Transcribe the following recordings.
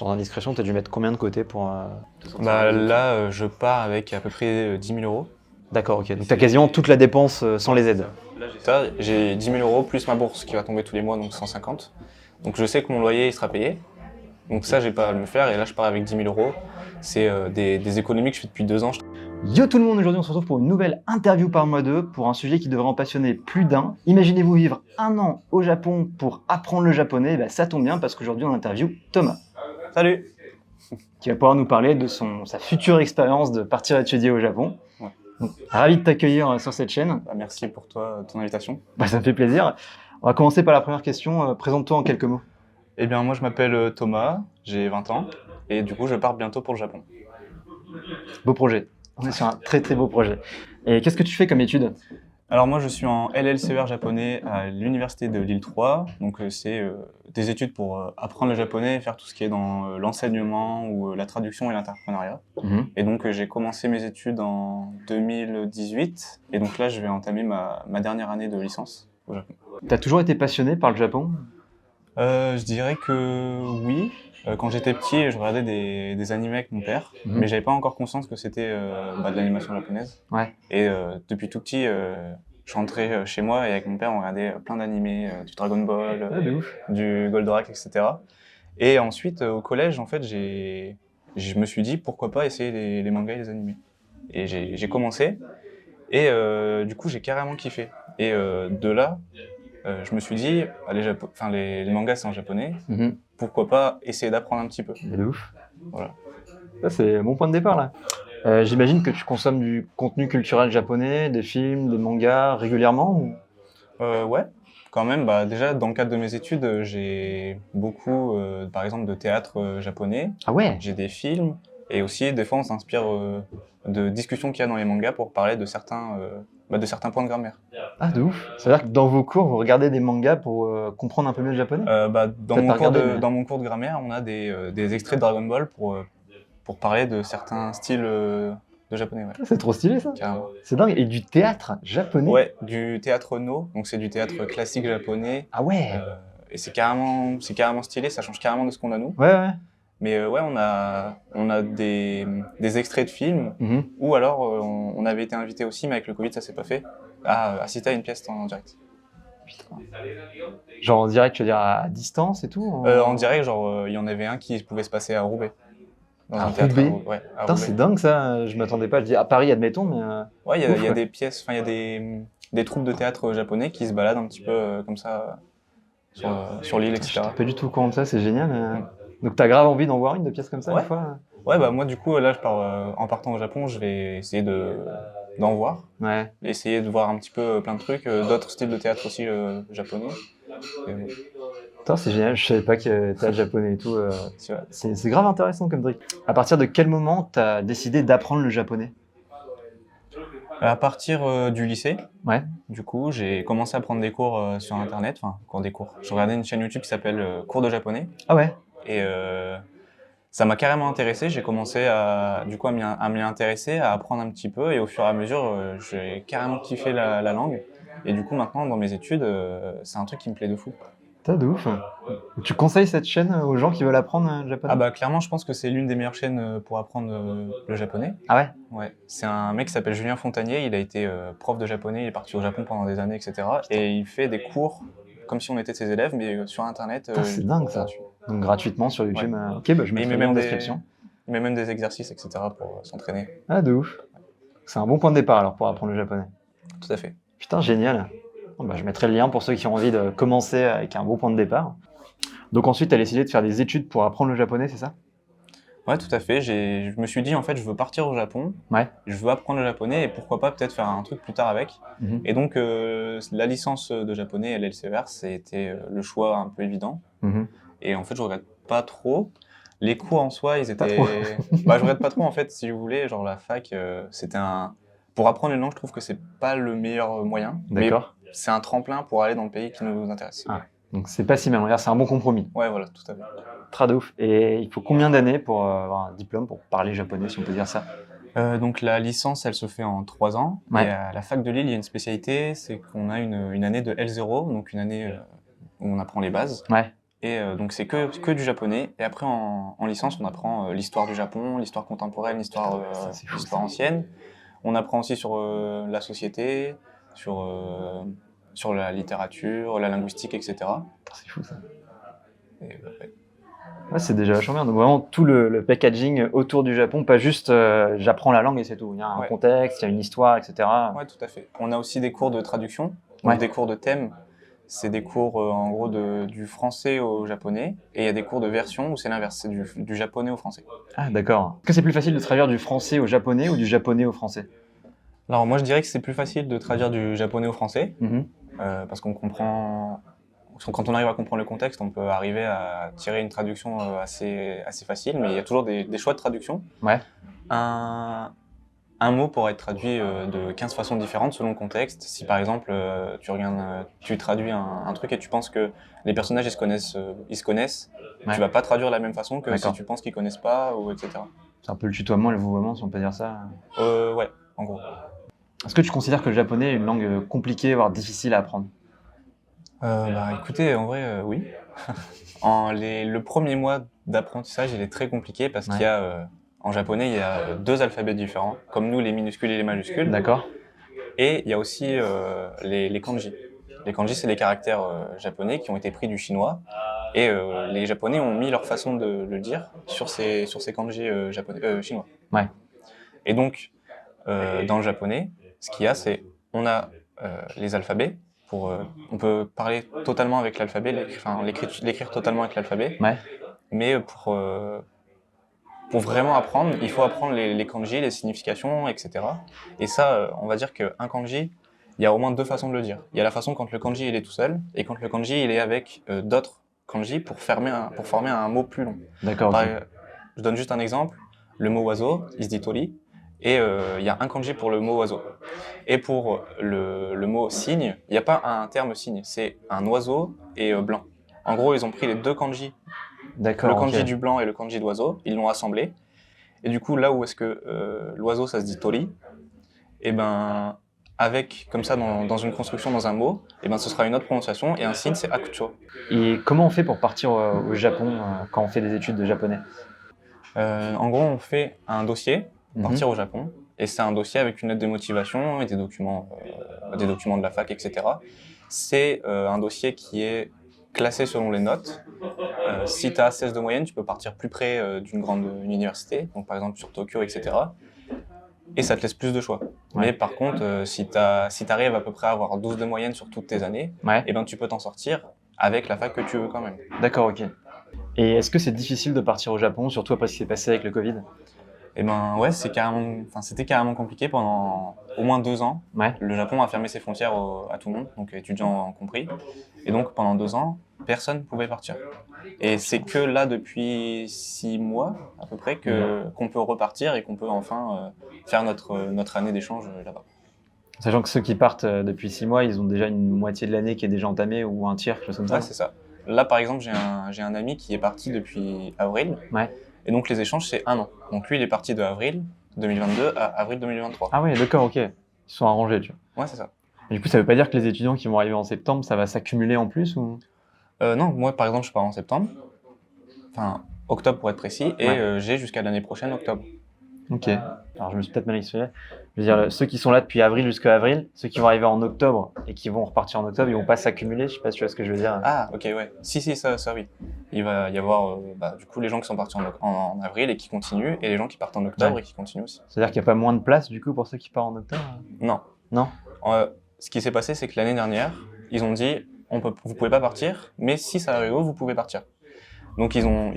Sans indiscrétion, tu as dû mettre combien de côté pour te sortir Là, je pars avec à peu près 10 000 euros. D'accord, ok. Donc tu as quasiment toute la dépense sans les aides. Ça, j'ai 10 000 euros plus ma bourse qui va tomber tous les mois, donc 150. Donc je sais que mon loyer il sera payé. Donc ça, j'ai pas à le faire. Et là, je pars avec 10 000 euros. C'est des économies que je fais depuis 2 ans. Yo tout le monde, aujourd'hui on se retrouve pour une nouvelle interview par moi 2 pour un sujet qui devrait en passionner plus d'un. Imaginez-vous vivre 1 an au Japon pour apprendre le japonais, ça tombe bien parce qu'aujourd'hui on interview Thomas. Salut! Qui va pouvoir nous parler de sa future expérience de partir étudier au Japon. Ouais. Donc, ravi de t'accueillir sur cette chaîne. Merci pour ton invitation. Ça me fait plaisir. On va commencer par la première question. Présente-toi en quelques mots. Eh bien, moi je m'appelle Thomas, j'ai 20 ans et du coup je pars bientôt pour le Japon. Beau projet. On est sur un très très beau projet. Et qu'est-ce que tu fais comme étude ? Alors moi je suis en LLCER japonais à l'université de Lille 3. Donc c'est des études pour apprendre le japonais, faire tout ce qui est dans l'enseignement ou la traduction et l'entrepreneuriat. Et donc j'ai commencé mes études en 2018 et donc là je vais entamer ma dernière année de licence au Japon. Tu as toujours été passionné par le Japon ? Je dirais que oui. Quand j'étais petit, je regardais des animés avec mon père, mais j'avais pas encore conscience que c'était de l'animation japonaise. Ouais. Et depuis tout petit, je rentrais chez moi et avec mon père, on regardait plein d'animés, du Dragon Ball, du Goldorak, etc. Et ensuite, au collège, en fait, je me suis dit pourquoi pas essayer les mangas et les animés. Et j'ai commencé, et du coup, j'ai carrément kiffé. Et de là, je me suis dit, les mangas c'est en japonais, pourquoi pas essayer d'apprendre un petit peu. De ouf. Voilà. Ça, c'est mon point de départ là. J'imagine que tu consommes du contenu culturel japonais, des films, des mangas régulièrement ou... Ouais, quand même. Déjà, dans le cadre de mes études, j'ai beaucoup, par exemple, de théâtre japonais. Ah ouais. J'ai des films et aussi, des fois, on s'inspire de discussions qu'il y a dans les mangas pour parler de certains points de grammaire. Ah, de ouf. C'est-à-dire que dans vos cours, vous regardez des mangas pour comprendre un peu mieux le japonais ? Dans mon cours de grammaire, on a des extraits de Dragon Ball pour parler de certains styles de japonais. Ouais. C'est trop stylé ça. Carrément. C'est dingue. Et du théâtre japonais ? Ouais, du théâtre no, donc c'est du théâtre classique japonais. Ah ouais. Et c'est carrément stylé, ça change carrément de ce qu'on a nous. Ouais. Mais ouais, on a des extraits de films, ou alors on avait été invité aussi, mais avec le Covid ça s'est pas fait, à assister à une pièce en direct. Putain. Genre en direct, tu veux dire à distance et tout En direct, genre il y en avait un qui pouvait se passer à Roubaix. À Roubaix ? Ouais, à Putain, Roubaix. c'est dingue ça, je m'attendais pas. Je dis à Paris, admettons, mais... Ouais, il y a des pièces, il y a des troupes de théâtre japonais qui se baladent un petit peu comme ça sur l'île, etc. Je pas du tout au courant de ça, c'est génial. Donc t'as grave envie d'en voir une de pièce comme ça une fois ? Ouais, moi du coup, là, en partant au Japon, je vais essayer d'en voir. Ouais. Essayer de voir un petit peu plein de trucs, d'autres styles de théâtre aussi japonais. Putain, c'est génial, je savais pas qu'il y avait théâtre japonais et tout. C'est grave intéressant comme truc. À partir de quel moment t'as décidé d'apprendre le japonais ? À partir du lycée, ouais. Du coup, j'ai commencé à prendre des cours sur Internet, cours. Je regardais une chaîne YouTube qui s'appelle Cours de japonais. Ah ouais. Et ça m'a carrément intéressé. J'ai commencé à m'y intéresser, à apprendre un petit peu, et au fur et à mesure, j'ai carrément kiffé la langue. Et du coup, maintenant, dans mes études, c'est un truc qui me plaît de fou. T'as de ouf. Tu conseilles cette chaîne aux gens qui veulent apprendre le japonais ? Clairement, je pense que c'est l'une des meilleures chaînes pour apprendre le japonais. Ah ouais ? Ouais. C'est un mec qui s'appelle Julien Fontanier. Il a été prof de japonais. Il est parti au Japon pendant des années, etc. Et il fait des cours comme si on était ses élèves, mais sur Internet. C'est dingue ça. Donc gratuitement sur YouTube. Ouais. Ok, je mettrai en description. Il met même des exercices, etc. pour s'entraîner. Ah, de ouf. C'est un bon point de départ alors pour apprendre le japonais. Tout à fait. Putain, génial. Je mettrai le lien pour ceux qui ont envie de commencer avec un bon point de départ. Donc ensuite, tu as décidé de faire des études pour apprendre le japonais, c'est ça ? Ouais, tout à fait. Je me suis dit, en fait, je veux partir au Japon. Ouais. Je veux apprendre le japonais et pourquoi pas peut-être faire un truc plus tard avec. Et donc, la licence de japonais LLCER, c'était le choix un peu évident. Et en fait, je regrette pas trop. Les cours en soi, ils étaient... je regrette pas trop, en fait, si vous voulez. Genre, la fac, c'était un... Pour apprendre une langue, je trouve que c'est pas le meilleur moyen. D'accord. Mais c'est un tremplin pour aller dans le pays qui nous intéresse. Ah. Donc c'est pas si mal, c'est un bon compromis. Ouais, voilà, tout à fait. Très de ouf. Et il faut combien d'années pour avoir un diplôme, pour parler japonais, si on peut dire ça ? Donc la licence, elle se fait en 3 ans. Ouais. Et à la fac de Lille, il y a une spécialité, c'est qu'on a une année de L0, donc une année où on apprend les bases. Ouais. Et donc c'est que du japonais. Et après en licence, on apprend l'histoire du Japon, l'histoire contemporaine, C'est fou, l'histoire ancienne. On apprend aussi sur la société, sur, sur la littérature, la linguistique, etc. C'est fou ça. Et, ouais. Ouais, c'est déjà vachement bien. Donc vraiment tout le packaging autour du Japon, pas juste j'apprends la langue et c'est tout. Il y a un Ouais. contexte, il y a une histoire, etc. Ouais, tout à fait. On a aussi des cours de traduction, donc Ouais. des cours de thème. C'est des cours en gros du français au japonais. Et il y a des cours de version où c'est l'inverse, c'est du japonais au français. Ah d'accord. Est-ce que c'est plus facile de traduire du français au japonais ou du japonais au français? Alors moi je dirais que c'est plus facile de traduire du japonais au français, Mhm. parce qu'on comprend... Quand on arrive à comprendre le contexte, on peut arriver à tirer une traduction assez facile, mais il y a toujours des choix de traduction. Ouais. Un mot pourrait être traduit de 15 façons différentes selon le contexte. Si par exemple tu traduis un truc et tu penses que les personnages ils se connaissent, Ouais. tu vas pas traduire de la même façon que si D'accord. tu penses qu'ils connaissent pas, ou etc. C'est un peu le tutoiement et le vouvoiement, si on peut dire ça. Ouais, en gros. Est-ce que tu considères que le japonais est une langue compliquée, voire difficile à apprendre? Bah écoutez, en vrai, oui. Le premier mois d'apprentissage, il est très compliqué parce Ouais. qu'il y a, en japonais, il y a 2 alphabets différents, comme nous, les minuscules et les majuscules. D'accord. Et il y a aussi les kanji. Les kanji, c'est les caractères japonais qui ont été pris du chinois. Et les japonais ont mis leur façon de le dire sur ces kanji chinois. Ouais. Et donc, dans le japonais, ce qu'il y a, c'est on a les alphabets. On peut parler totalement avec l'alphabet, l'écrire totalement avec l'alphabet. Ouais. Mais pour vraiment apprendre, il faut apprendre les kanji, les significations, etc. Et ça, on va dire qu'un kanji, il y a au moins 2 façons de le dire. Il y a la façon quand le kanji il est tout seul, et quand le kanji il est avec d'autres kanji pour former un mot plus long. D'accord. Ok. Je donne juste un exemple. Le mot oiseau, il se dit tori, et il y a un kanji pour le mot oiseau. Et pour le mot cygne, il n'y a pas un terme cygne, c'est un oiseau et blanc. En gros, ils ont pris les 2 kanji, D'accord. le kanji Ok. du blanc et le kanji d'oiseau, ils l'ont assemblé. Et du coup, là où est-ce que l'oiseau, ça se dit tori, et ben avec, comme ça, dans une construction, dans un mot, et ben ce sera une autre prononciation, et un signe, c'est akucho. Et comment on fait pour partir au Japon quand on fait des études de japonais? En gros, on fait un dossier pour Mhm. partir au Japon, et c'est un dossier avec une lettre de motivation et des documents de la fac, etc. C'est un dossier qui est classé selon les notes. Si tu as 16 de moyenne, tu peux partir plus près d'une grande université, donc par exemple sur Tokyo, etc. Et ça te laisse plus de choix. Ouais. Mais par contre, si tu arrives à peu près à avoir 12 de moyenne sur toutes tes années, Ouais. eh ben, tu peux t'en sortir avec la fac que tu veux quand même. D'accord. Ok. Et est-ce que c'est difficile de partir au Japon, surtout après ce qui s'est passé avec le Covid? Et ben ouais, c'était carrément compliqué pendant au moins 2 ans. Ouais. Le Japon a fermé ses frontières à tout le monde, donc étudiants compris. Et donc pendant 2 ans, personne ne pouvait partir. Et c'est que là, depuis 6 mois à peu près, qu'on peut repartir et qu'on peut enfin faire notre année d'échange là-bas. Sachant que ceux qui partent depuis 6 mois, ils ont déjà une moitié de l'année qui est déjà entamée ou un tiers, quelque chose comme ça. Ouais, c'est ça. Là, par exemple, j'ai un ami qui est parti depuis avril. Ouais. Et donc les échanges, c'est 1 an. Donc lui, il est parti de avril 2022 à avril 2023. Ah oui, d'accord, ok. Ils sont arrangés, tu vois. Ouais, c'est ça. Et du coup, ça veut pas dire que les étudiants qui vont arriver en septembre, ça va s'accumuler en plus ou... Non, moi, par exemple, je pars en septembre. Enfin, octobre pour être précis. Et Ouais. j'ai jusqu'à l'année prochaine, octobre. Ok. Alors, je me suis peut-être mal exprimé. Je veux dire, ceux qui sont là depuis avril jusqu'à avril, ceux qui vont arriver en octobre et qui vont repartir en octobre, ils vont pas s'accumuler. Je sais pas si tu vois ce que je veux dire. Ah, ok, ouais. Si, ça oui. Il va y avoir du coup les gens qui sont partis en avril et qui continuent, et les gens qui partent en octobre Ouais. et qui continuent aussi. C'est-à-dire qu'il n'y a pas moins de place du coup pour ceux qui partent en octobre? Non. Non. Ce qui s'est passé, c'est que l'année dernière, ils ont dit vous pouvez pas partir, mais si ça arrive, vous pouvez partir. Donc ils ont,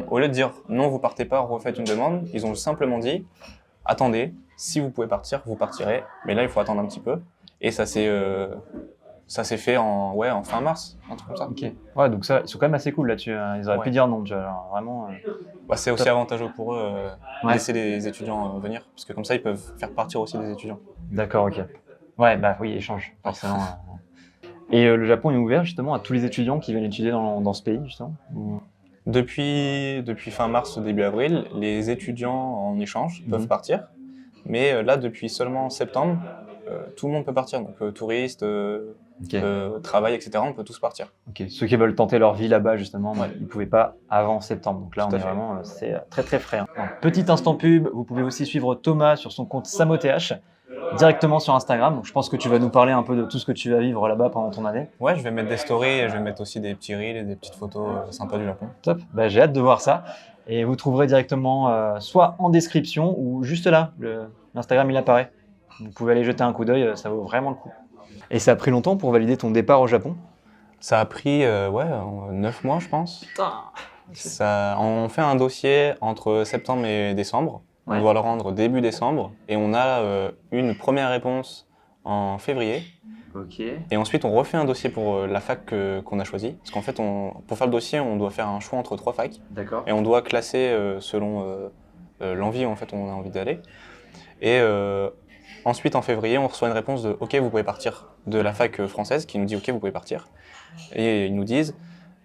au lieu de dire non, vous partez pas, refaites une demande, ils ont simplement dit attendez, si vous pouvez partir, vous partirez, mais là il faut attendre un petit peu. Et ça s'est fait en fin mars, un truc comme ça. Ok. Ouais, donc ça, ils sont quand même assez cool là-dessus. Ils auraient Ouais. pu dire non, tu vois. Alors, vraiment. Bah, c'est aussi Top. avantageux pour eux Ouais. laisser les étudiants venir, parce que comme ça ils peuvent faire partir aussi des étudiants. D'accord, ok. Ouais, bah oui, échange, forcément. Et le Japon est ouvert justement à tous les étudiants qui viennent étudier dans ce pays, justement? Depuis fin mars, début avril, les étudiants en échange peuvent Mhm. partir. Mais là, depuis seulement septembre, tout le monde peut partir, donc touristes, Ok. travail, etc. On peut tous partir. Ok. Ceux qui veulent tenter leur vie là-bas, justement, Ouais. ils ne pouvaient pas avant septembre. Donc là, Tout on à est fait. vraiment, c'est très très frais. Hein. Bon, petit instant pub, vous pouvez aussi suivre Thomas sur son compte SamoTH directement sur Instagram. Donc je pense que tu vas nous parler un peu de tout ce que tu vas vivre là-bas pendant ton année. Ouais, je vais mettre des stories et je vais mettre aussi des petits reels et des petites photos sympas du Japon. Top. Bah, j'ai hâte de voir ça. Et vous trouverez directement soit en description ou juste là. L'Instagram, il apparaît. Vous pouvez aller jeter un coup d'œil, ça vaut vraiment le coup. Et ça a pris longtemps pour valider ton départ au Japon? Ça a pris 9 mois, je pense. Putain. On fait un dossier entre septembre et décembre. Ouais. On doit le rendre début décembre et on a une première réponse en février. Ok. Et ensuite, on refait un dossier pour la fac qu'on a choisie. Parce qu'en fait, pour faire le dossier, on doit faire un choix entre 3 facs. D'accord. Et on doit classer selon l'envie où en fait, on a envie d'aller. Et ensuite, en février, on reçoit une réponse de « Ok, vous pouvez partir » de la fac française qui nous dit « Ok, vous pouvez partir ». Et ils nous disent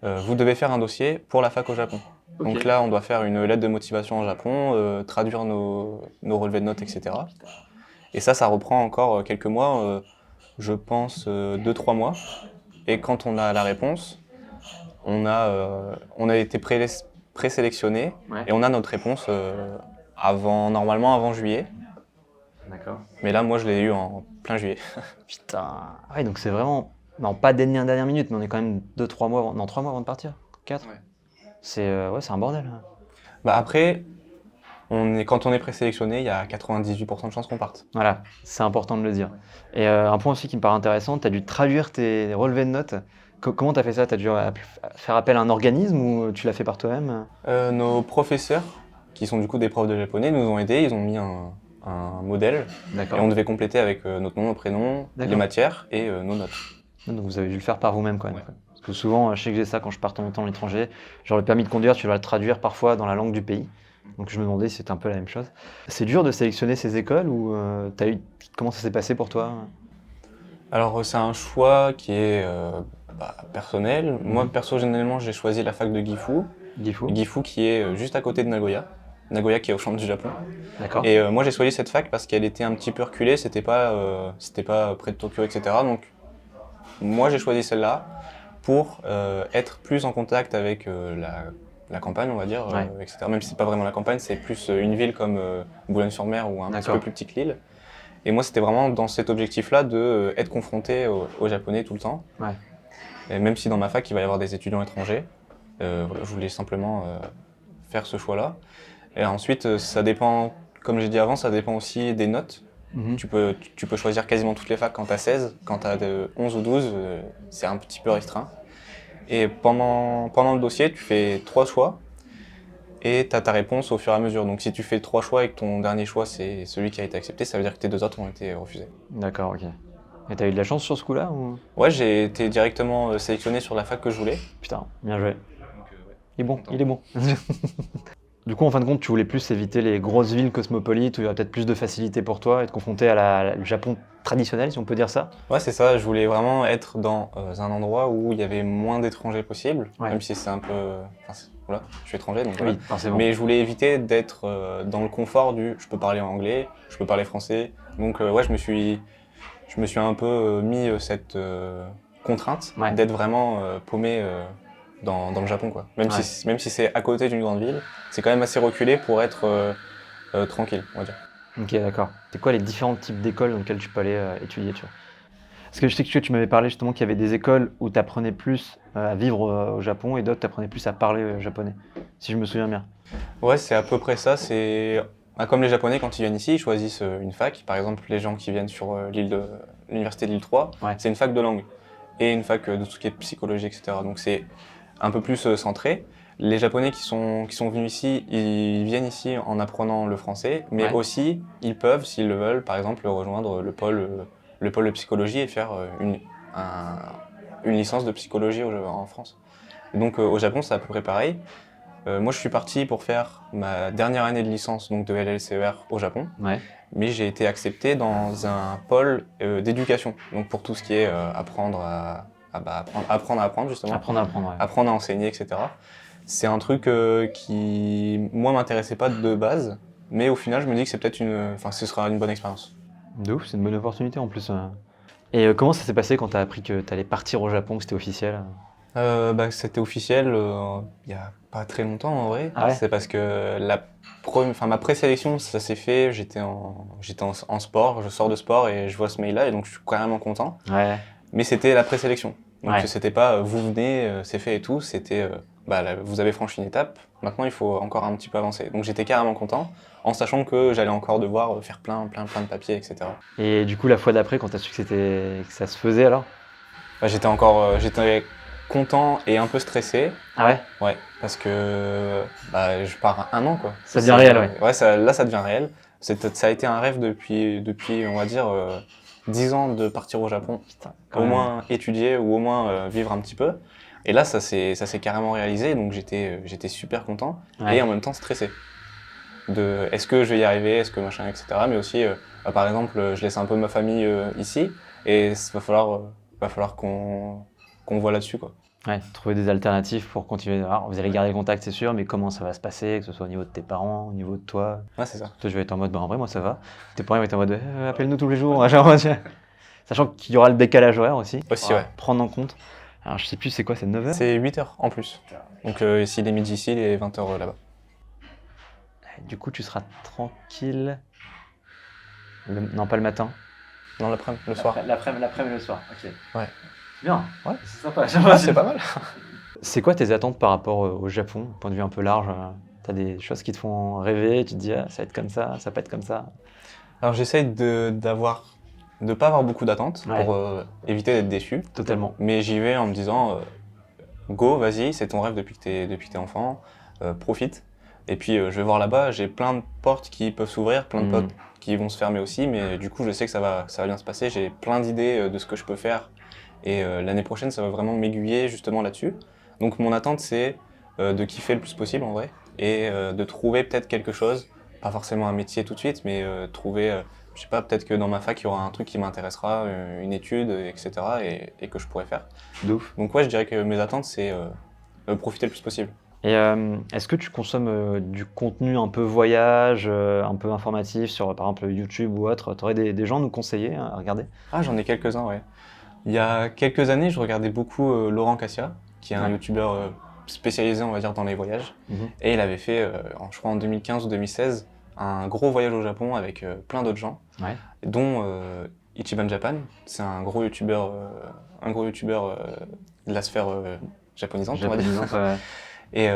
vous devez faire un dossier pour la fac au Japon. Ok. Donc là, on doit faire une lettre de motivation au Japon, traduire nos relevés de notes, etc. Et ça reprend encore quelques mois, je pense 2-3 mois. Et quand on a la réponse, on a été présélectionné Ouais. et on a notre réponse normalement avant juillet. D'accord. Mais là, moi, je l'ai eu en plein juillet. Putain. Ouais, donc c'est vraiment. Non, pas dernière minute, mais on est quand même 2-3 mois avant. Non, 3 mois avant de partir. 4. Ouais. C'est c'est un bordel. Hein. Bah après, quand on est présélectionné, il y a 98% de chances qu'on parte. Voilà, c'est important de le dire. Et un point aussi qui me paraît intéressant, tu as dû traduire tes relevés de notes. Comment tu as fait ça? Tu as dû faire appel à un organisme ou tu l'as fait par toi-même? Nos professeurs, qui sont du coup des profs de japonais, nous ont aidés. Ils ont mis un modèle et D'accord. on devait compléter avec notre nom, notre prénom, les D'accord. matières et nos notes. Donc vous avez dû le faire par vous-même quand même. Ouais. Parce que souvent, je sais que j'ai ça quand je pars en temps à l'étranger. Genre le permis de conduire, tu vas le traduire parfois dans la langue du pays. Donc je me demandais si c'était un peu la même chose. C'est dur de sélectionner ces écoles ou comment ça s'est passé pour toi? Alors c'est un choix qui est personnel. Moi personnellement, j'ai choisi la fac de Gifu. Gifu. Gifu qui est juste à côté de Nagoya. Nagoya qui est au centre du Japon. D'accord. Et moi j'ai choisi cette fac parce qu'elle était un petit peu reculée, c'était pas près de Tokyo, etc. Donc moi j'ai choisi celle-là pour être plus en contact avec la campagne, on va dire, Ouais. etc. Même si c'est pas vraiment la campagne, c'est plus une ville comme Boulogne-sur-Mer ou un petit D'accord. peu plus petite Lille. Et moi c'était vraiment dans cet objectif-là de être confronté aux Japonais tout le temps. Ouais. Et même si dans ma fac il va y avoir des étudiants étrangers, voilà, je voulais simplement faire ce choix-là. Et ensuite, ça dépend, comme j'ai dit avant, ça dépend aussi des notes. Mhm. Tu peux choisir quasiment toutes les facs quand tu as 16. Quand tu as 11 ou 12, c'est un petit peu restreint. Et pendant le dossier, tu fais 3 choix et tu as ta réponse au fur et à mesure. Donc si tu fais 3 choix et que ton dernier choix c'est celui qui a été accepté, ça veut dire que tes 2 autres ont été refusés. D'accord, ok. Et t'as eu de la chance sur ce coup-là ou... Ouais, j'ai été directement sélectionné sur la fac que je voulais. Putain, bien joué. Il est bon, il est bon. Du coup, en fin de compte, tu voulais plus éviter les grosses villes cosmopolites où il y aurait peut-être plus de facilité pour toi et te confronter à le Japon traditionnel, si on peut dire ça. Ouais, c'est ça. Je voulais vraiment être dans un endroit où il y avait moins d'étrangers possible, Ouais. même si c'est un peu... voilà, je suis étranger, donc voilà. Oui, forcément. Mais je voulais éviter d'être dans le confort du je peux parler anglais, je peux parler français. Donc ouais, je me suis un peu mis cette contrainte Ouais. d'être vraiment paumé dans le Japon, quoi. Même Ouais. si c'est à côté d'une grande ville, c'est quand même assez reculé pour être tranquille, on va dire. Ok, d'accord. C'est quoi les différents types d'écoles dans lesquelles tu peux aller étudier, tu vois? Parce que je sais que tu m'avais parlé justement qu'il y avait des écoles où tu apprenais plus à vivre au Japon et d'autres tu apprenais plus à parler japonais, si je me souviens bien. Ouais, c'est à peu près ça. C'est comme les Japonais quand ils viennent ici, ils choisissent une fac. Par exemple, les gens qui viennent sur l'université de l'île 3, Ouais. c'est une fac de langue et une fac de tout ce qui est psychologie, etc. Donc c'est un peu plus centré. Les Japonais qui sont venus ici, ils viennent ici en apprenant le français, mais Ouais. aussi ils peuvent, s'ils le veulent, par exemple rejoindre le pôle de psychologie et faire une licence de psychologie en France. Et donc au Japon, c'est à peu près pareil. Moi, je suis parti pour faire ma dernière année de licence, donc de LLCER au Japon, Ouais. mais j'ai été accepté dans un pôle d'éducation, donc pour tout ce qui est apprendre à apprendre justement, Apprendre à apprendre, ouais. apprendre à enseigner, etc. C'est un truc qui, moi, m'intéressait pas de base, mais au final, je me dis que c'est peut-être ce sera une bonne expérience. De ouf, c'est une bonne opportunité en plus. Et comment ça s'est passé quand tu as appris que tu allais partir au Japon, que c'était officiel? C'était officiel il y a pas très longtemps en vrai. Ah ouais? C'est parce que ma présélection, ça s'est fait, en sport, je sors de sport et je vois ce mail-là et donc je suis carrément content. Ouais. Mais c'était la présélection. Donc Ouais. c'était pas vous venez, c'est fait et tout, c'était vous avez franchi une étape, maintenant il faut encore un petit peu avancer. Donc j'étais carrément content, en sachant que j'allais encore devoir faire plein de papiers, etc. Et du coup, la fois d'après, quand tu as su que ça se faisait alors? J'étais content et un peu stressé. Ah ouais? Ouais, parce que je pars 1 an quoi. Ça devient réel, ouais. Ouais, là ça devient réel. Ça a été un rêve depuis on va dire 10 ans de partir au Japon. Putain, Au moins étudier ou au moins vivre un petit peu. Et là ça s'est carrément réalisé, donc j'étais super content Ouais. et en même temps stressé. De est-ce que je vais y arriver, est-ce que machin, etc. Mais aussi, par exemple, je laisse un peu ma famille ici et il va falloir qu'on voit là-dessus quoi. Ouais, trouver des alternatives pour continuer. Alors, vous allez garder le contact, c'est sûr, mais comment ça va se passer, que ce soit au niveau de tes parents, au niveau de toi? Ouais, c'est ça. Toi, je vais être en mode, bah en vrai, moi ça va. Tes parents vont être en mode, appelle-nous tous les jours. Genre, sachant qu'il y aura le décalage horaire aussi. Aussi, Faudra ouais. prendre en compte. Alors, je sais plus, c'est quoi, c'est 9h? C'est 8 heures en plus. Donc s'il est midi ici, il est 20 heures là-bas. Du coup, tu seras tranquille. Non, pas le matin. Non, l'après-midi, le soir. L'après-midi, le soir. Ok. Ouais. Bien. Ouais. C'est sympa. Ouais, c'est pas mal. C'est quoi tes attentes par rapport au Japon, d'un point de vue un peu large? T'as des choses qui te font rêver, tu te dis, ah, ça va être comme ça peut être comme ça. Alors j'essaye de pas avoir beaucoup d'attentes Ouais. pour éviter d'être déçu. Totalement. Mais j'y vais en me disant, go, vas-y, c'est ton rêve depuis que t'es enfant, profite. Et puis je vais voir là-bas, j'ai plein de portes qui peuvent s'ouvrir, plein de portes qui vont se fermer aussi, mais du coup je sais que ça va bien se passer. J'ai plein d'idées de ce que je peux faire. Et l'année prochaine, ça va vraiment m'aiguiller justement là-dessus. Donc mon attente, c'est de kiffer le plus possible en vrai, et de trouver peut-être quelque chose, pas forcément un métier tout de suite, mais trouver, je sais pas, peut-être que dans ma fac, il y aura un truc qui m'intéressera, une étude, etc., et que je pourrais faire. De ouf. Donc ouais, je dirais que mes attentes, c'est profiter le plus possible. Et est-ce que tu consommes du contenu un peu voyage, un peu informatif sur par exemple YouTube ou autre? Tu aurais des gens à nous conseiller à regarder? Ah, j'en ai quelques-uns, ouais. Il y a quelques années, je regardais beaucoup Laurent Cassia, qui est un Ouais. youtubeur spécialisé, on va dire, dans les voyages. Et il avait fait, je crois en 2015 ou 2016, un gros voyage au Japon avec plein d'autres gens, Ouais. dont Ichiban Japan. C'est un gros youtubeur de la sphère japonisante, on va dire. Japonisante, ouais. Et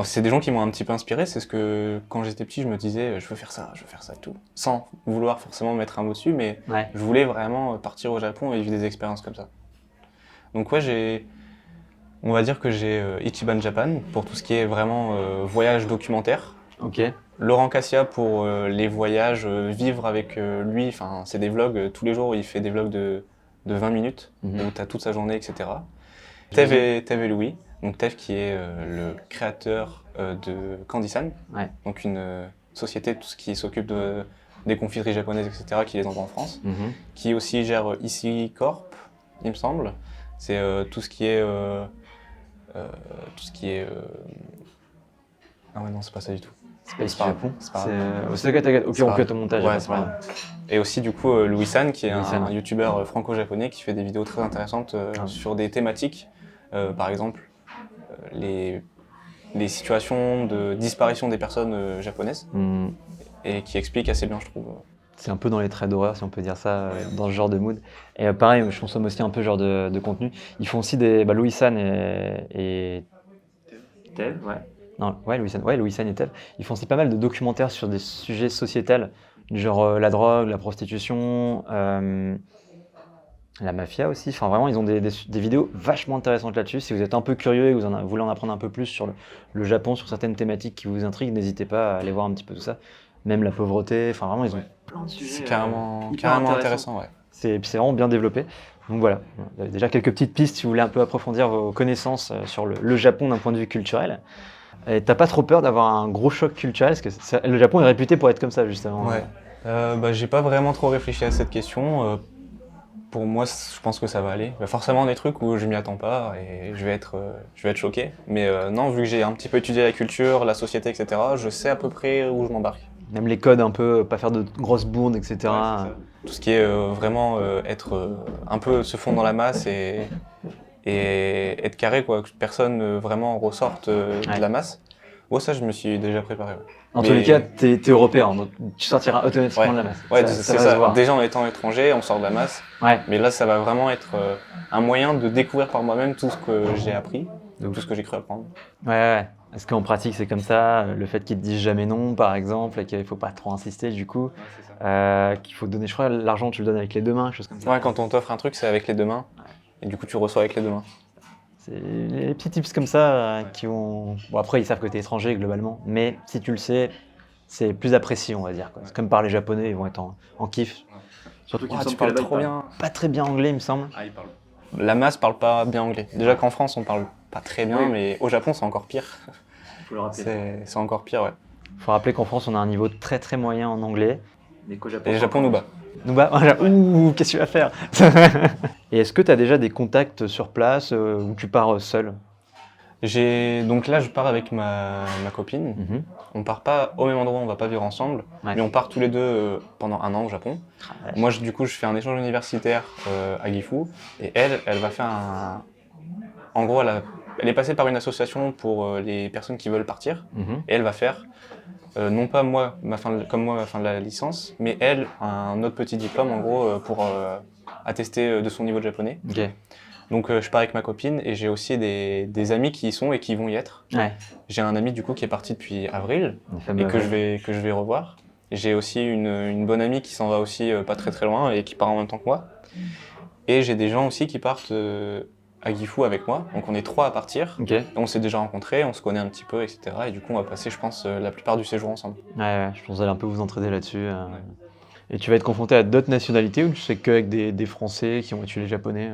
c'est des gens qui m'ont un petit peu inspiré. C'est ce que, quand j'étais petit, je me disais, je veux faire ça et tout. Sans vouloir forcément mettre un mot dessus, mais Ouais. je voulais vraiment partir au Japon et vivre des expériences comme ça. Donc ouais, on va dire que j'ai Ichiban Japan pour tout ce qui est vraiment voyage documentaire. Ok. Laurent Cassia pour les voyages, vivre avec lui, enfin c'est des vlogs, tous les jours il fait des vlogs de 20 minutes où tu as toute sa journée, etc. Tev et Louis, donc Tev qui est le créateur de Candy-san, Ouais. donc une société tout ce qui s'occupe des confiseries japonaises, etc., qui les envoie en France, qui aussi gère Ici Corp, il me semble. C'est tout ce qui est ah ouais non c'est pas ça du tout. C'est pas ici pas au grave, Japon. c'est pas C'est t'inquiète. Ok, C'est on pas cut grave. au montage. Ouais, y a c'est pas de pas problème. Et aussi du coup Louis-san qui est Louis-san. un youtubeur franco-japonais qui fait des vidéos très intéressantes Ah. sur des thématiques, par exemple les situations de disparition des personnes japonaises, et qui explique assez bien je trouve. C'est un peu dans les traits d'horreur, si on peut dire ça, dans ce genre de mood. Et pareil, je consomme aussi un peu ce genre de contenu. Ils font aussi des... Louis San et Tev, ouais. Non, ouais, Louis San et Tev. Ils font aussi pas mal de documentaires sur des sujets sociétals, du genre la drogue, la prostitution, la mafia aussi. Enfin, vraiment, ils ont des vidéos vachement intéressantes là-dessus. Si vous êtes un peu curieux et que vous voulez en apprendre un peu plus sur le Japon, sur certaines thématiques qui vous intriguent, n'hésitez pas à aller voir un petit peu tout ça. Même la pauvreté, enfin vraiment, ils ont plein de sujets. C'est carrément hyper intéressant, ouais. C'est vraiment bien développé. Donc voilà, vous avez déjà quelques petites pistes si vous voulez un peu approfondir vos connaissances sur le Japon d'un point de vue culturel. Et t'as pas trop peur d'avoir un gros choc culturel, parce que le Japon est réputé pour être comme ça justement. Ouais. J'ai pas vraiment trop réfléchi à cette question. Pour moi, je pense que ça va aller. Il y a forcément des trucs où je m'y attends pas et je vais être choqué. Mais non, vu que j'ai un petit peu étudié la culture, la société, etc., je sais à peu près où je m'embarque. Même les codes un peu, pas faire de grosses bourdes, etc. Ouais, c'est ça. Tout ce qui est vraiment être un peu se fondre dans la masse et être carré, quoi, que personne vraiment ressorte Ouais. de la masse. Ouais, ça, je me suis déjà préparé. Ouais. En tous les cas, t'es européen, donc tu sortiras automatiquement Ouais. de la masse. Ouais, ça c'est va se ça. voir. Déjà en étant étranger, on sort de la masse. Ouais. Mais là, ça va vraiment être un moyen de découvrir par moi-même tout ce que j'ai appris, tout ce que j'ai cru apprendre. Ouais. Est-ce qu'en pratique c'est comme ça, le fait qu'ils te disent jamais non par exemple, et qu'il faut pas trop insister du coup, qu'il faut donner, je crois, l'argent tu le donnes avec les 2 mains, quelque chose comme ça. Ouais, quand on t'offre un truc, c'est avec les 2 mains. Et du coup, tu reçois avec les 2 mains. C'est les petits tips comme ça qui vont... Bon après ils savent que t'es étranger globalement, mais si tu le sais, c'est plus apprécié on va dire, quoi. C'est comme parler japonais, ils vont être en kiff. Surtout qu'ils tu parles trop bien. pas très bien anglais il me semble. Ah, il parle. La masse parle pas bien anglais. Déjà qu'en France, on parle pas très bien, mais au Japon, c'est encore pire. Faut le rappeler. C'est encore pire, ouais. Faut rappeler qu'en France on a un niveau très très moyen en anglais. Mais qu'au Japon, Et le Japon nous bat. Nous bat. Ouh, qu'est-ce que tu vas faire? Et est-ce que tu as déjà des contacts sur place où tu pars seul? Donc là, je pars avec ma copine. On part pas au même endroit, on va pas vivre ensemble, Ouais. mais on part tous les deux pendant 1 an au Japon. Moi, du coup, je fais un échange universitaire à Gifu, et elle va faire En gros, elle est passée par une association pour les personnes qui veulent partir, et elle va faire, non pas moi, ma fin de la licence, mais elle, un autre petit diplôme, en gros, pour attester de son niveau de japonais. Ok. Donc je pars avec ma copine et j'ai aussi des amis qui y sont et qui vont y être. Ouais. J'ai un ami du coup qui est parti depuis avril Les et fameux- que je vais revoir. Et j'ai aussi une bonne amie qui s'en va aussi pas très très loin et qui part en même temps que moi. Et j'ai des gens aussi qui partent à Gifu avec moi. Donc on est 3 à partir. Ok. On s'est déjà rencontrés, on se connaît un petit peu, etc. Et du coup on va passer, je pense, la plupart du séjour ensemble. Ouais, je pense que vous allez un peu vous entraider là-dessus. Et tu vas être confronté à d'autres nationalités ou tu sais qu'avec des Français qui ont étudié les japonais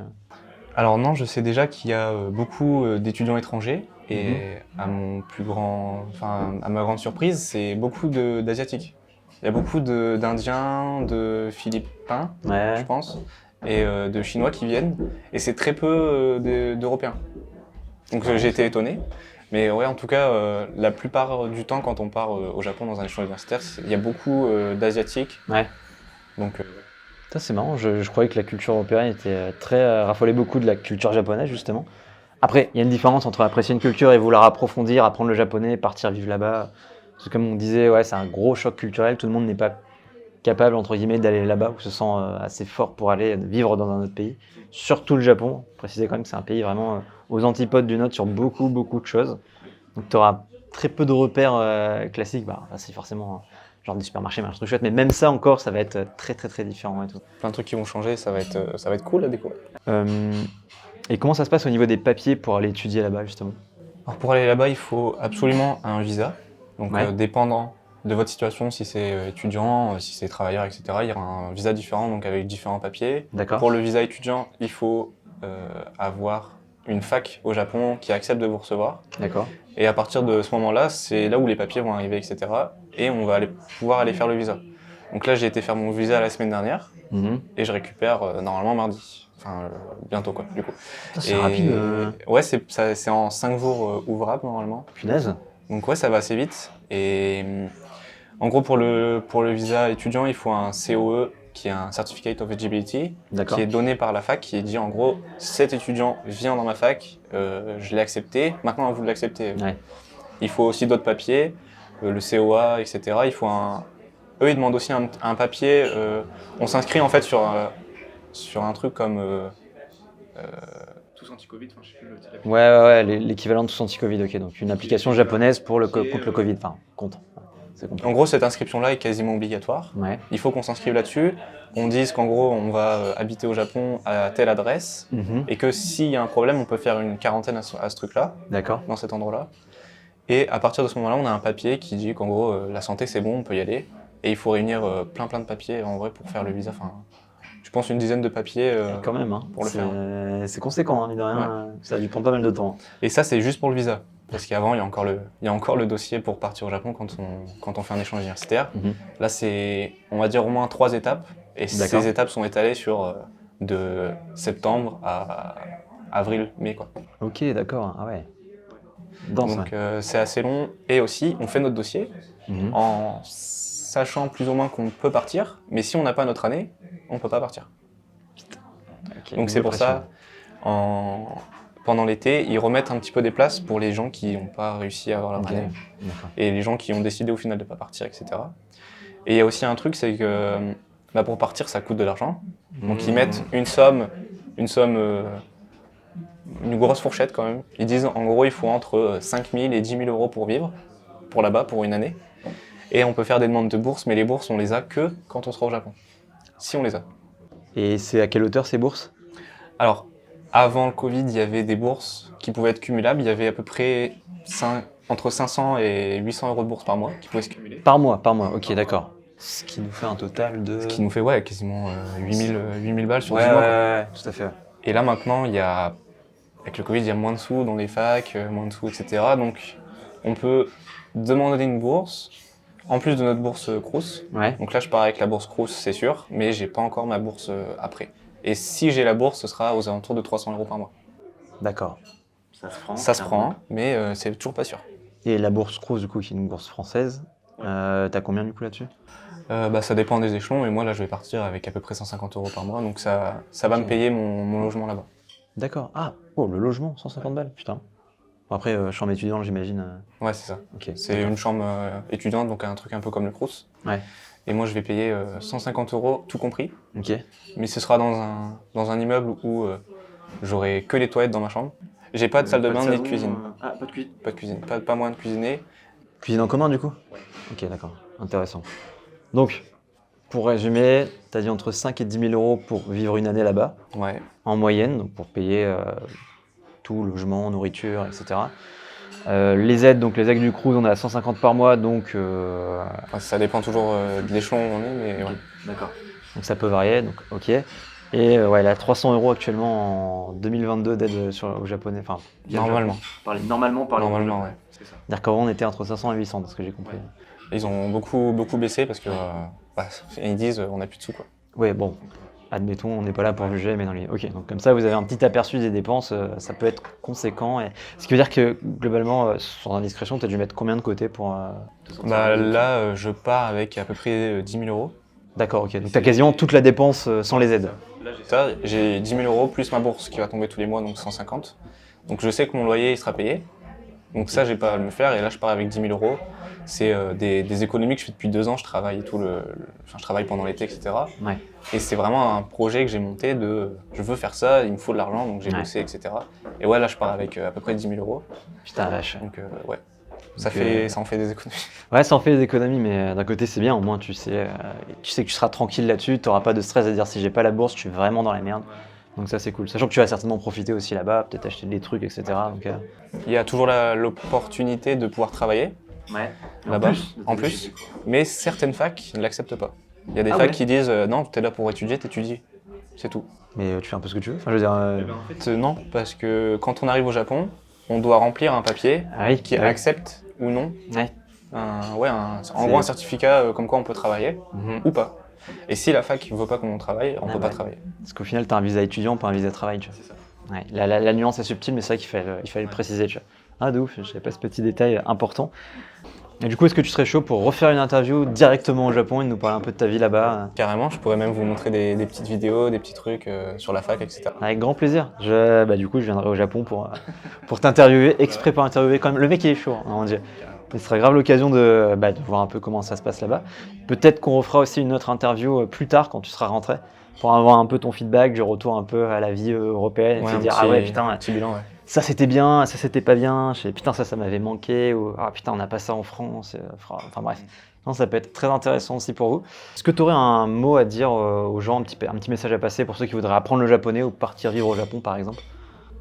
Alors non, je sais déjà qu'il y a beaucoup d'étudiants étrangers et à ma grande surprise, c'est beaucoup d'Asiatiques. Il y a beaucoup d'Indiens, de Philippins, je pense, et de Chinois qui viennent, et c'est très peu d'Européens. Donc j'ai été étonné, mais ouais, en tout cas, la plupart du temps, quand on part au Japon dans un échange universitaire, il y a beaucoup d'Asiatiques. Ouais. Donc Ça, c'est marrant, je croyais que la culture européenne était très raffolait beaucoup de la culture japonaise, justement. Après, il y a une différence entre apprécier une culture et vouloir approfondir, apprendre le japonais, partir vivre là-bas. Parce que comme on disait, ouais, c'est un gros choc culturel, tout le monde n'est pas capable, entre guillemets, d'aller là-bas, ou se sent assez fort pour aller vivre dans un autre pays. Surtout le Japon, préciser quand même que c'est un pays vraiment aux antipodes du nôtre sur beaucoup, beaucoup de choses. Donc tu auras très peu de repères classiques, c'est forcément... genre des supermarchés, un truc chouette, mais même ça encore, ça va être très très très différent et tout. plein de trucs qui vont changer, ça va être cool à découvrir. Et comment ça se passe au niveau des papiers pour aller étudier là-bas justement? Alors pour aller là-bas, il faut absolument un visa. Donc dépendant de votre situation, si c'est étudiant, si c'est travailleur, etc., il y aura un visa différent, donc avec différents papiers. D'accord. Pour le visa étudiant, il faut avoir une fac au Japon qui accepte de vous recevoir. D'accord. Et à partir de ce moment-là, c'est là où les papiers vont arriver, etc. Et on va pouvoir aller faire le visa. Donc là, j'ai été faire mon visa la semaine dernière et je récupère normalement mardi. Enfin, bientôt quoi, du coup. C'est rapide. Ouais, c'est en 5 jours ouvrables normalement. Punaise. Donc ouais, ça va assez vite. Et en gros, pour le visa étudiant, il faut un COE, qui est un Certificate of Eligibility, qui est donné par la fac, qui dit en gros, cet étudiant vient dans ma fac, je l'ai accepté, maintenant à vous de l'accepter. Ouais. Il faut aussi d'autres papiers, le COA, etc. Il faut Eux, ils demandent aussi un papier. On s'inscrit en fait sur un truc comme tous anti-Covid, enfin, je sais plus le titre. Ouais, l'équivalent de tous anti-Covid, ok. Donc une application japonaise pour contre le Covid, enfin contre. En gros, cette inscription-là est quasiment obligatoire. Ouais. Il faut qu'on s'inscrive là-dessus. On dise qu'en gros, on va habiter au Japon à telle adresse et que s'il y a un problème, on peut faire une quarantaine à ce truc-là, dans cet endroit-là. Et à partir de ce moment-là, on a un papier qui dit qu'en gros, la santé, c'est bon, on peut y aller. Et il faut réunir plein de papiers en vrai pour faire le visa. Enfin, je pense une dizaine de papiers quand même, pour le faire. C'est conséquent, mine de rien. Ouais. Ça a dû prendre pas mal de temps. Et ça, c'est juste pour le visa. Parce qu'avant, il y a encore le dossier pour partir au Japon quand on fait un échange universitaire. Là, c'est, on va dire, au moins 3 étapes. Et ces étapes sont étalées sur de septembre à avril, mai, quoi. Ok, d'accord. Ah ouais. Donc c'est assez long. Et aussi, on fait notre dossier en sachant plus ou moins qu'on peut partir, mais si on n'a pas notre année, on ne peut pas partir. Okay, donc c'est pour ça, pendant l'été, ils remettent un petit peu des places pour les gens qui n'ont pas réussi à avoir leur année. Et les gens qui ont décidé au final de ne pas partir, etc. Et il y a aussi un truc, c'est que pour partir, ça coûte de l'argent. Donc ils mettent une grosse fourchette quand même. Ils disent en gros il faut entre 5 000 et 10 000 euros pour vivre, pour là-bas, pour une année. Et on peut faire des demandes de bourses, mais les bourses on les a que quand on sera au Japon. Si on les a. Et c'est à quelle hauteur ces bourses? Alors, avant le Covid, il y avait des bourses qui pouvaient être cumulables. Il y avait à peu près entre 500 et 800 euros de bourses par mois qui pouvaient se cumuler. Par mois, ok, d'accord. Ce qui nous fait un total de... Ce qui nous fait quasiment 8 000 balles sur 10 mois. Ouais, tout à fait. Ouais. Et là maintenant, avec le Covid, il y a moins de sous dans les facs, moins de sous, etc. Donc on peut demander une bourse, en plus de notre bourse Crous. Ouais. Donc là, je pars avec la bourse Crous, c'est sûr, mais j'ai pas encore ma bourse après. Et si j'ai la bourse, ce sera aux alentours de 300 euros par mois. D'accord. Ça se prend, mais c'est toujours pas sûr. Et la bourse Crous, du coup, qui est une bourse française, t'as combien du coup là-dessus? Ça dépend des échelons, mais moi là je vais partir avec à peu près 150 euros par mois, donc ça va me payer mon logement là-bas. D'accord. Ah, le logement, 150 balles, putain. Bon, après, chambre étudiante, j'imagine. Ouais, c'est ça. Okay, c'est une chambre étudiante, donc un truc un peu comme le Crous. Ouais. Et moi je vais payer 150 euros tout compris. Ok. Mais ce sera dans un immeuble où j'aurai que les toilettes dans ma chambre. J'ai pas de salle de bain ni de cuisine. Ah, pas de cuisine. Pas de cuisine, pas moyen de cuisiner. Cuisine en commun du coup? Ouais. Ok, d'accord. Intéressant. Donc, pour résumer, tu as dit entre 5 et 10 000 euros pour vivre une année là-bas, en moyenne, donc pour payer tout, logement, nourriture, etc. Les aides du Crous, on est à 150 par mois, donc... Ça dépend toujours de l'échelon où on est, mais ouais. D'accord. Donc ça peut varier, donc ok. Et elle a 300 euros actuellement en 2022 d'aide aux Japonais. Enfin, normalement. Normalement, ouais. C'est ça. C'est-à-dire qu'avant, on était entre 500 et 800, de ce que j'ai compris. Ouais. Ils ont beaucoup baissé parce que ils disent on n'a plus de sous quoi. Oui, bon, admettons, on n'est pas là pour juger, mais dans les... Ok, donc comme ça, vous avez un petit aperçu des dépenses, ça peut être conséquent. Et... Ce qui veut dire que globalement, sans indiscrétion, tu as dû mettre combien de côté pour te sortir là, je pars avec à peu près 10 000 euros. D'accord, ok. Donc tu as quasiment toute la dépense sans les aides. Là, j'ai 10 000 euros plus ma bourse qui va tomber tous les mois, donc 150. Donc je sais que mon loyer il sera payé. Donc ça, j'ai pas à me faire. Et là, je pars avec 10 000 euros. C'est des économies que je fais depuis 2 ans. Je travaille je travaille pendant l'été, etc. Ouais. Et c'est vraiment un projet que j'ai monté je veux faire ça, il me faut de l'argent, donc j'ai bossé, etc. Et là, je pars avec à peu près 10 000 euros. Putain, la vache. Donc ça en fait des économies. Ouais, ça en fait des économies, mais d'un côté, c'est bien. Au moins, tu sais que tu seras tranquille là-dessus. Tu n'auras pas de stress à dire si j'ai pas la bourse, je suis vraiment dans la merde. Donc ça, c'est cool. Sachant que tu vas certainement profiter aussi là-bas, peut-être acheter des trucs, etc. Donc, il y a toujours l'opportunité de pouvoir travailler là-bas, en plus. Mais certaines facs ne l'acceptent pas. Il y a des facs qui disent non, tu es là pour étudier, t'étudies. C'est tout. Mais tu fais un peu ce que tu veux. Enfin, je veux dire, En fait, non, parce que quand on arrive au Japon, on doit remplir un papier qui accepte ou non en gros un certificat comme quoi on peut travailler ou pas. Et si la fac ne veut pas qu'on travaille, on ne peut pas travailler. Parce qu'au final, tu as un visa étudiant, pas un visa travail. Tu vois. C'est ça. Ouais, la nuance est subtile, mais c'est vrai qu'il fallait le préciser. Tu vois. Ah, de ouf, je savais pas ce petit détail important. Et du coup, est-ce que tu serais chaud pour refaire une interview directement au Japon et nous parler un peu de ta vie là-bas? Carrément, je pourrais même vous montrer des petites vidéos, des petits trucs sur la fac, etc. Avec grand plaisir. Du coup, je viendrai au Japon pour t'interviewer, exprès pour interviewer quand même. Le mec, il est chaud, hein, mon Dieu. Ce sera grave l'occasion de voir un peu comment ça se passe là-bas. Peut-être qu'on refera aussi une autre interview plus tard, quand tu seras rentré, pour avoir un peu ton feedback, du retour un peu à la vie européenne, et te dire putain, petit bilan, ça c'était bien, ça c'était pas bien, putain ça m'avait manqué, ou putain on n'a pas ça en France, enfin bref. Non, ça peut être très intéressant aussi pour vous. Est-ce que tu aurais un mot à dire aux gens, un petit message à passer pour ceux qui voudraient apprendre le japonais ou partir vivre au Japon par exemple?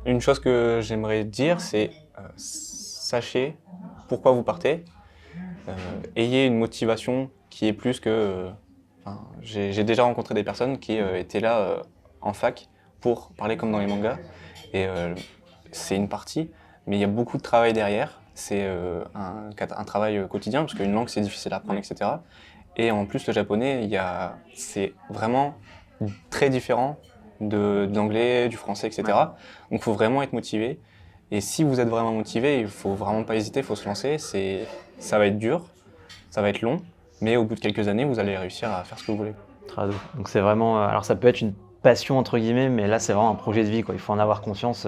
Une chose que j'aimerais dire, c'est sachez pourquoi vous partez, ayez une motivation qui est plus que... j'ai déjà rencontré des personnes qui étaient là en fac pour parler comme dans les mangas, et c'est une partie, mais il y a beaucoup de travail derrière, c'est un travail quotidien, parce qu'une langue c'est difficile à apprendre, etc. Et en plus le japonais, c'est vraiment très différent de l'anglais, du français, etc. Donc il faut vraiment être motivé. Et si vous êtes vraiment motivé, il ne faut vraiment pas hésiter, il faut se lancer. Ça va être dur, ça va être long, mais au bout de quelques années, vous allez réussir à faire ce que vous voulez. Trado. Donc c'est vraiment, alors ça peut être une passion entre guillemets, mais là c'est vraiment un projet de vie, quoi. Il faut en avoir conscience.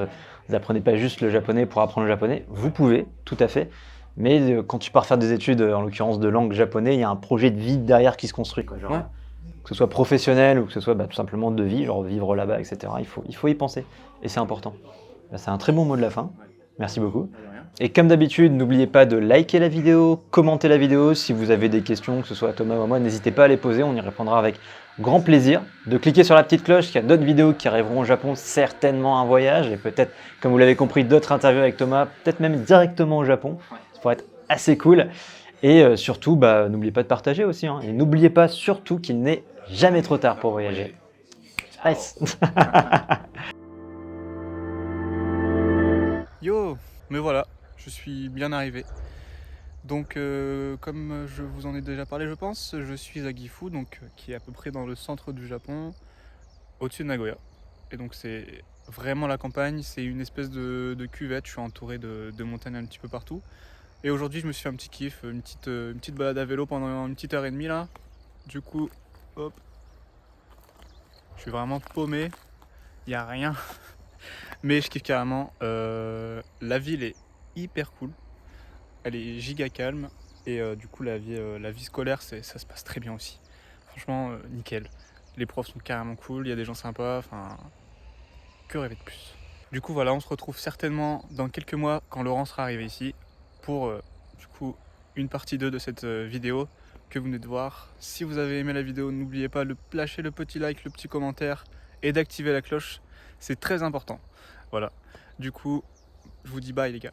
Vous apprenez pas juste le japonais pour apprendre le japonais. Vous pouvez, tout à fait. Mais quand tu pars faire des études, en l'occurrence de langue japonais, il y a un projet de vie derrière qui se construit, quoi. Genre, Ouais. que ce soit professionnel ou que ce soit tout simplement de vie, genre vivre là-bas, etc. Il faut y penser. Et c'est important. C'est un très bon mot de la fin. Merci beaucoup. Et comme d'habitude, n'oubliez pas de liker la vidéo, commenter la vidéo. Si vous avez des questions, que ce soit à Thomas ou à moi, n'hésitez pas à les poser, on y répondra avec grand plaisir. De cliquer sur la petite cloche, qu'il y a d'autres vidéos qui arriveront au Japon, certainement un voyage, et peut-être, comme vous l'avez compris, d'autres interviews avec Thomas, peut-être même directement au Japon. Ça pourrait être assez cool. Et surtout, n'oubliez pas de partager aussi. Hein. Et n'oubliez pas surtout qu'il n'est jamais trop tard pour voyager. Nice. Yo, me voilà, je suis bien arrivé. Donc comme je vous en ai déjà parlé je pense, je suis à Gifu, qui est à peu près dans le centre du Japon, au-dessus de Nagoya. Et donc c'est vraiment la campagne, c'est une espèce de cuvette, je suis entouré de montagnes un petit peu partout. Et aujourd'hui je me suis fait un petit kiff, une petite balade à vélo pendant une petite heure et demie là. Du coup, hop, je suis vraiment paumé, il n'y a rien. Mais je kiffe carrément, la ville est hyper cool. Elle est giga calme et du coup la vie scolaire ça se passe très bien aussi. Franchement nickel. Les profs sont carrément cool, il y a des gens sympas, enfin que rêver de plus. Du coup voilà, on se retrouve certainement dans quelques mois quand Laurent sera arrivé ici pour du coup une partie 2 de cette vidéo que vous venez de voir. Si vous avez aimé la vidéo, n'oubliez pas de lâcher le petit like, le petit commentaire et d'activer la cloche, c'est très important. Voilà, du coup je vous dis bye les gars.